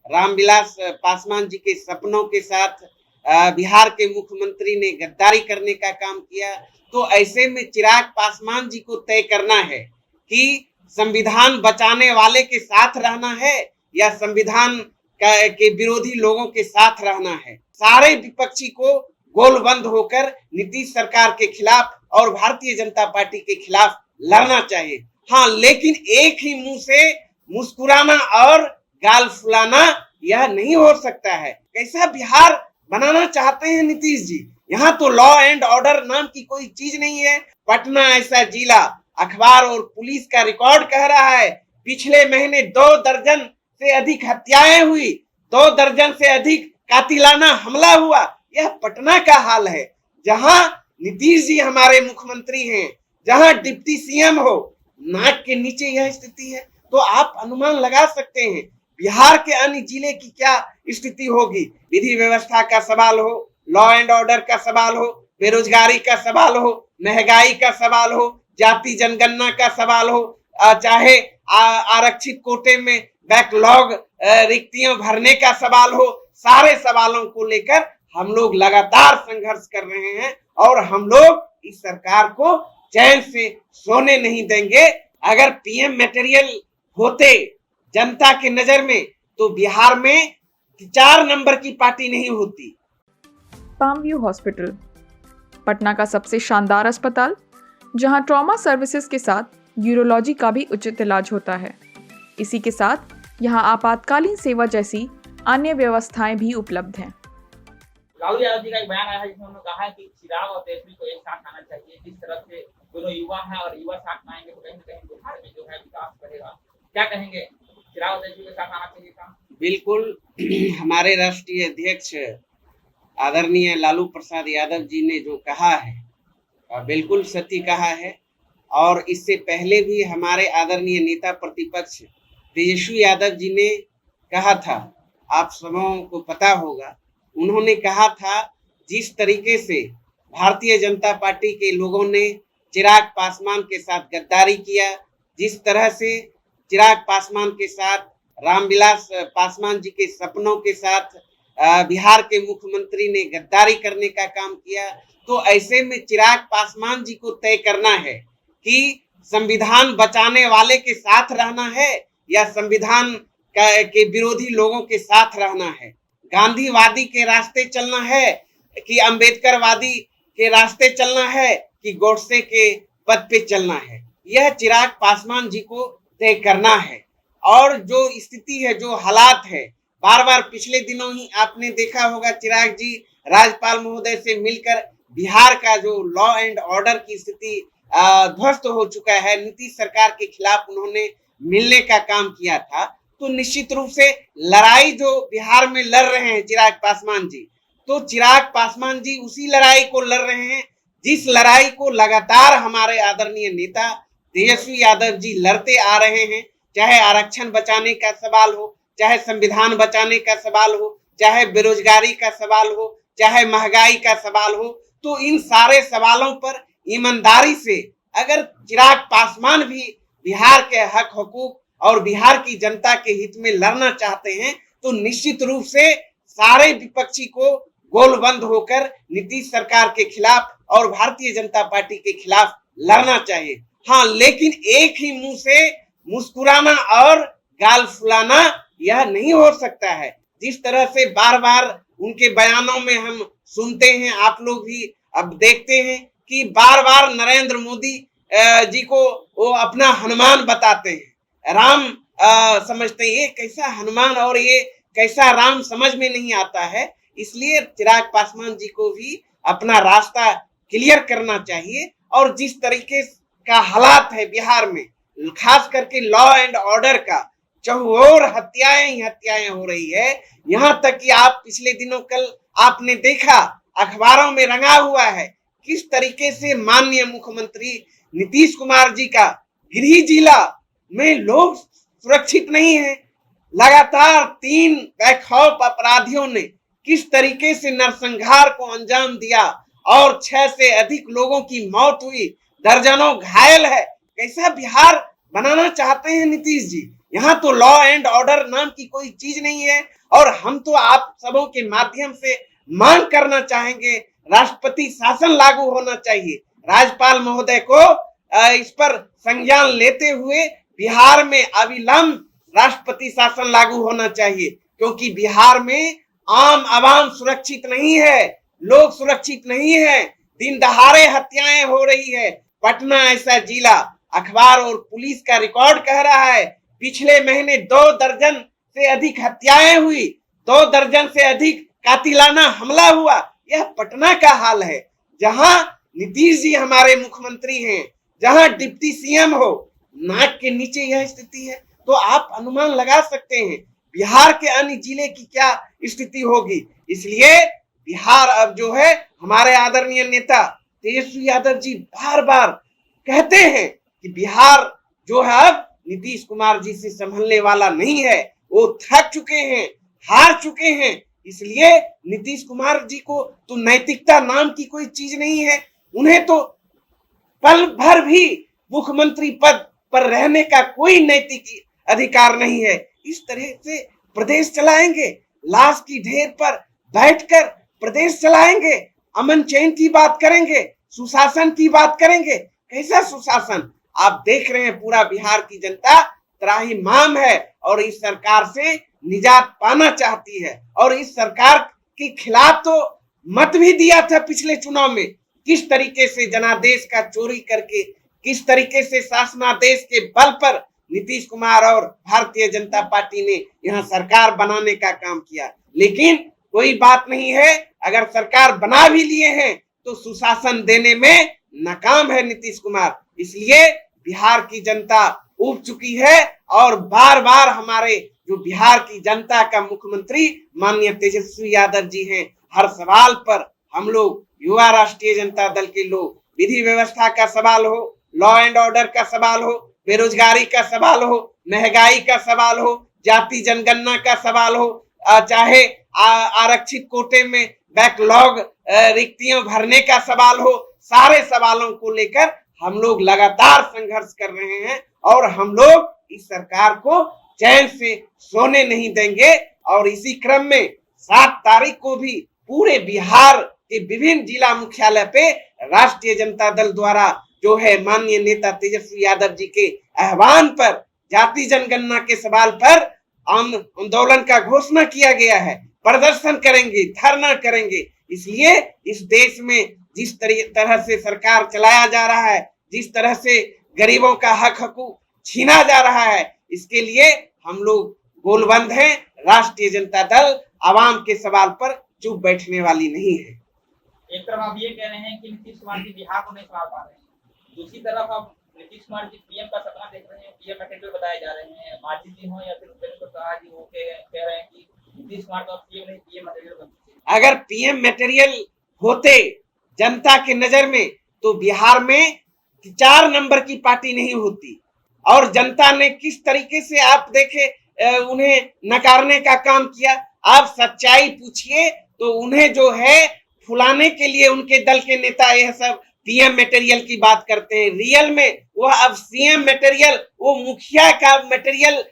रामविलास पासवान जी के सपनों के साथ बिहार के मुख्यमंत्री ने गद्दारी करने का काम किया। तो ऐसे में चिराग पासवान जी को तय करना है कि संविधान बचाने वाले के साथ रहना है या संविधान के विरोधी लोगों के साथ रहना है। सारे विपक्षी को गोलबंद होकर नीतीश सरकार के खिलाफ और भारतीय जनता पार्टी के खिलाफ लड़ना चाहिए। हाँ, लेकिन एक ही मुंह से मुस्कुराना और गाल फुलाना यह नहीं हो सकता है। कैसा बिहार बनाना चाहते हैं नीतीश जी? यहाँ तो लॉ एंड ऑर्डर नाम की कोई चीज नहीं है। पटना ऐसा जिला, अखबार और पुलिस का रिकॉर्ड कह रहा है पिछले महीने 2 दर्जन से अधिक हत्याएं हुई, 2 दर्जन से अधिक कातिलाना हमला हुआ। यह पटना का हाल है, जहां नीतीश जी हमारे मुख्यमंत्री हैं, जहां डिप्टी सीएम हो, नाक के नीचे यह स्थिति है। तो आप अनुमान लगा सकते हैं बिहार के अन्य जिले की क्या स्थिति होगी। विधि व्यवस्था का सवाल हो, लॉ एंड ऑर्डर का सवाल हो, बेरोजगारी का सवाल हो, महंगाई का सवाल हो, जाति जनगणना का सवाल हो, चाहे आरक्षित कोटे में बैकलॉग रिक्तियां भरने का सवाल हो, सारे सवालों को लेकर हम लोग लगातार संघर्ष कर रहे हैं और हम लोग इस सरकार को चैन से सोने नहीं देंगे। अगर पीएम मटेरियल होते जनता के नजर में तो बिहार में 4 नंबर की पार्टी नहीं होती। पाम व्यू हॉस्पिटल, पटना का सबसे शानदार अस्पताल, जहां ट्रॉमा सर्विसेज के साथ यूरोलॉजी का भी उचित इलाज होता है। इसी के साथ यहां आपातकालीन सेवा जैसी अन्य व्यवस्थाएं भी उपलब्ध हैं। राहुल यादव जी का एक बयान आया है जिसमें उन्होंने कहा है कि चिराग और तेजस्वी को एक साथ आना चाहिए। जिस तरह से दोनों युवा हैं और युवा साथ आएंगे तो कहीं न कहीं बिहार में जो है विकास बढ़ेगा। क्या कहेंगे, चिराग और तेजस्वी के साथ आना चाहिए था? बिल्कुल, हमारे राष्ट्रीय अध्यक्ष आदरणीय लालू प्रसाद यादव जी ने जो कहा है बिल्कुल सत्य कहा है। और इससे पहले भी हमारे आदरणीय नेता प्रतिपक्ष तेजस्वी यादव जी ने कहा था, आप सबों को पता होगा, उन्होंने कहा था जिस तरीके से भारतीय जनता पार्टी के लोगों ने चिराग पासवान के साथ गद्दारी किया, जिस तरह से चिराग पासवान के साथ रामविलास पासवान जी के सपनों के साथ बिहार के मुख्यमंत्री ने गद्दारी करने का काम किया। तो ऐसे में चिराग पासवान जी को तय करना है कि संविधान बचाने वाले के साथ रहना है या संविधान के विरोधी लोगों के साथ रहना है। गांधीवादी के रास्ते चलना है कि अंबेडकरवादी के रास्ते चलना है कि गोडसे के पद पे चलना है। यह चिराग पासवान जी को तय करना है। और जो स्थिति है, जो हालात है, बार बार पिछले दिनों ही आपने देखा होगा चिराग जी राज्यपाल महोदय से मिलकर बिहार का जो लॉ एंड ऑर्डर की स्थिति ध्वस्त हो चुका है, नीतीश सरकार के खिलाफ उन्होंने मिलने का काम किया था। तो निश्चित रूप से लड़ाई जो बिहार में लड़ रहे हैं चिराग पासवान जी, तो चिराग पासवान जी उसी लड़ाई को लड़ रहे हैं जिस लड़ाई को लगातार हमारे आदरणीय नेता तेजस्वी यादव जी लड़ते आ रहे हैं। चाहे आरक्षण बचाने का सवाल हो, चाहे संविधान बचाने का सवाल हो, चाहे बेरोजगारी का सवाल हो, चाहे महंगाई का सवाल हो, तो इन सारे सवालों पर ईमानदारी से अगर चिराग पासवान भी बिहार के हक हकूक और बिहार की जनता के हित में लड़ना चाहते हैं तो निश्चित रूप से सारे विपक्षी को गोलबंद होकर नीतीश सरकार के खिलाफ और भारतीय जनता पार्टी के खिलाफ लड़ना चाहिए। हाँ, लेकिन एक ही मुंह से मुस्कुराना और गाल फुलाना यह नहीं हो सकता है। जिस तरह से बार बार उनके बयानों में हम सुनते हैं, आप लोग भी अब देखते हैं कि बार बार नरेंद्र मोदी जी को वो अपना हनुमान बताते हैं, राम समझते हैं। ये कैसा हनुमान और ये कैसा राम समझ में नहीं आता है। इसलिए चिराग पासवान जी को भी अपना रास्ता क्लियर करना चाहिए। और जिस तरीके का हालात है बिहार में, खास करके लॉ एंड ऑर्डर का, चहुओर हत्याएं ही हत्याएं हो रही है। यहाँ तक कि आप पिछले दिनों कल आपने देखा अखबारों में रंगा हुआ है किस तरीके से माननीय मुख्यमंत्री नीतीश कुमार जी का गृह जिला में लोग सुरक्षित नहीं है। लगातार 3 बेखौफ अपराधियों ने किस तरीके से नरसंहार को अंजाम दिया और 6 से अधिक लोगों की मौत हुई, दर्जनों घायल है। कैसा बिहार बनाना चाहते हैं नीतीश जी? यहाँ तो लॉ एंड ऑर्डर नाम की कोई चीज नहीं है। और हम तो आप सबों के माध्यम से मांग करना चाहेंगे, राष्ट्रपति शासन लागू होना चाहिए। राज्यपाल महोदय को इस पर संज्ञान लेते हुए बिहार में अविलंब राष्ट्रपति शासन लागू होना चाहिए, क्योंकि बिहार में आम आवाम सुरक्षित नहीं है, लोग सुरक्षित नहीं है, दिन दहाड़े हत्याएं हो रही है। पटना ऐसा जिला, अखबार और पुलिस का रिकॉर्ड कह रहा है, पिछले महीने 2 दर्जन से अधिक हत्याएं हुई, 2 दर्जन से अधिक कातिलाना हमला हुआ। यह पटना का हाल है, जहां नीतीश जी हमारे मुख्यमंत्री हैं, जहां डिप्टी सीएम हो, नाक के नीचे यह स्थिति है। तो आप अनुमान लगा सकते हैं बिहार के अन्य जिले की क्या स्थिति होगी। इसलिए बिहार अब जो है, हमारे आदरणीय नेता तेजस्वी यादव जी बार बार कहते हैं कि बिहार जो है अब नीतीश कुमार जी से संभलने वाला नहीं है, वो थक चुके हैं, हार चुके हैं। इसलिए नीतीश कुमार जी को तो नैतिकता नाम की कोई चीज नहीं है, उन्हें तो पल भर भी मुख्यमंत्री पद पर रहने का कोई नैतिक अधिकार नहीं है। इस तरह से प्रदेश चलाएंगे, लाश की ढेर पर बैठकर प्रदेश चलाएंगे, अमन चैन की बात करेंगे, सुशासन की बात करेंगे। कैसा सुशासन? आप देख रहे हैं पूरा बिहार की जनता त्राहिमाम है और इस सरकार से निजात पाना चाहती है। और इस सरकार के खिलाफ तो मत भी दिया था पिछले चुनाव में, किस तरीके से जनादेश का चोरी करके, किस तरीके से शासनादेश के बल पर नीतीश कुमार और भारतीय जनता पार्टी ने यहाँ सरकार बनाने का काम किया। लेकिन कोई बात नहीं है, अगर सरकार बना भी लिए हैं तो सुशासन देने में नाकाम है नीतीश कुमार। इसलिए बिहार की जनता उब चुकी है और बार बार हमारे जो बिहार की जनता का मुख्यमंत्री माननीय तेजस्वी यादव जी हैं, हर सवाल पर हम लोग युवा राष्ट्रीय जनता दल के लोग, विधि व्यवस्था का सवाल हो, लॉ एंड ऑर्डर का सवाल हो, बेरोजगारी का सवाल हो, महंगाई का सवाल हो, जाति जनगणना का सवाल हो, चाहे आरक्षित कोटे में बैकलॉग रिक्तियां भरने का सवाल हो, सारे सवालों को लेकर हम लोग लगातार संघर्ष कर रहे हैं और हम लोग इस सरकार को चैन से सोने नहीं देंगे। और इसी क्रम में 7 तारीख को भी पूरे बिहार के विभिन्न जिला मुख्यालय पे राष्ट्रीय जनता दल द्वारा जो है माननीय नेता तेजस्वी यादव जी के आह्वान पर जाति जनगणना के सवाल पर आंदोलन का घोषणा किया गया है। प्रदर्शन करेंगे, धरना करेंगे। इसलिए इस देश में जिस तरह से सरकार चलाया जा रहा है, जिस तरह से गरीबों का हक हकूक छीना जा रहा है, इसके लिए हम लोग गोलबंद हैं। राष्ट्रीय जनता दल आवाम के सवाल पर चुप बैठने वाली नहीं है। एक तरफ आप ये कह रहे हैं कि नीतीश कुमार जी बिहार को नहीं संभाल पा रहे हैं, दूसरी तरफ आप नीतीश कुमार जी पीएम का सपना देख रहे हैं, पीएम मटेरियल बताए जा रहे हैं, मांझी जी हो या फिर उपेंद्र प्रसाद जी हो के कह रहे हैं कि नीतीश कुमार तो पीएम नहीं, पीएम मटेरियल बन चुके। अगर पीएम मटेरियल होते जनता के नजर में तो बिहार में 4 नंबर की पार्टी नहीं होती। और जनता ने किस तरीके से आप देखे उन्हें नकारने का काम किया। आप सच्चाई पूछिए तो उन्हें जो है फुलाने के लिए उनके दल के नेता यह सब पीएम मटेरियल की बात करते हैं। रियल में वह अब सीएम मटेरियल, वो मुखिया का मटेरियल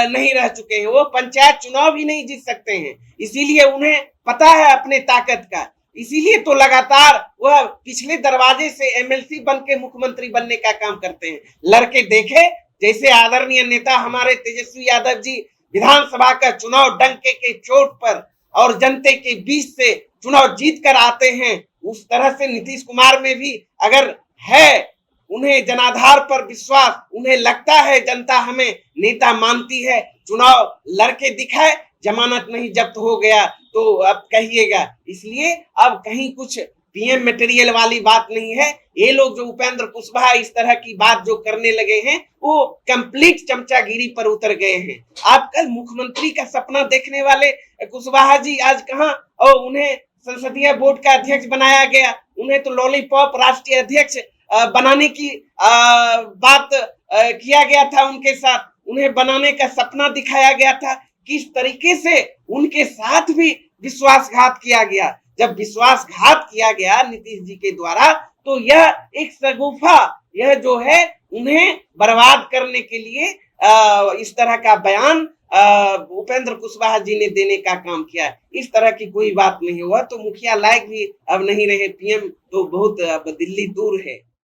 नहीं रह चुके हैं, वो पंचायत चुनाव भी नहीं जीत सकते हैं। इसीलिए उन्हें पता है अपने ताकत का, इसीलिए तो लगातार वह पिछले दरवाजे से एमएलसी बन के मुख्यमंत्री बनने का काम करते हैं। लड़के देखे जैसे आदरणीय नेता हमारे तेजस्वी यादव जी विधानसभा का चुनाव डंके के चोट पर और जनता के बीच से चुनाव जीत कर आते हैं, उस तरह से नीतीश कुमार में भी अगर है, उन्हें जनाधार पर विश्वास, उन्हें लगता है जनता हमें नेता मानती है, चुनाव लड़के दिखाए, जमानत नहीं जब्त हो गया तो अब कहिएगा। इसलिए अब कहीं कुछ पीएम मटेरियल वाली बात नहीं है। ये लोग जो उपेंद्र कुशवाहा इस तरह की बात जो करने लगे हैं, वो कंप्लीट चमचागिरी पर उतर गए हैं। आप कल मुख्यमंत्री का सपना देखने वाले कुशवाहा जी आज कहाँ, और उन्हें संसदीय बोर्ड का अध्यक्ष बनाया गया, उन्हें तो लॉलीपॉप राष्ट्रीय अध्यक्ष बनाने की बात किया गया था उनके साथ, उन्हें बनाने का सपना दिखाया गया था। किस तरीके से उनके साथ भी विश्वासघात किया गया। जब विश्वासघात किया गया नीतीश जी के द्वारा तो यह एक शगुफा, यह जो है उन्हें बर्बाद करने के लिए इस तरह का बयान उपेंद्र कुशवाहा जी ने देने का काम किया। इस तरह की कोई बात नहीं हुआ, तो मुखिया लायक भी अब नहीं रहे, पीएम तो बहुत अब दिल्ली दूर है।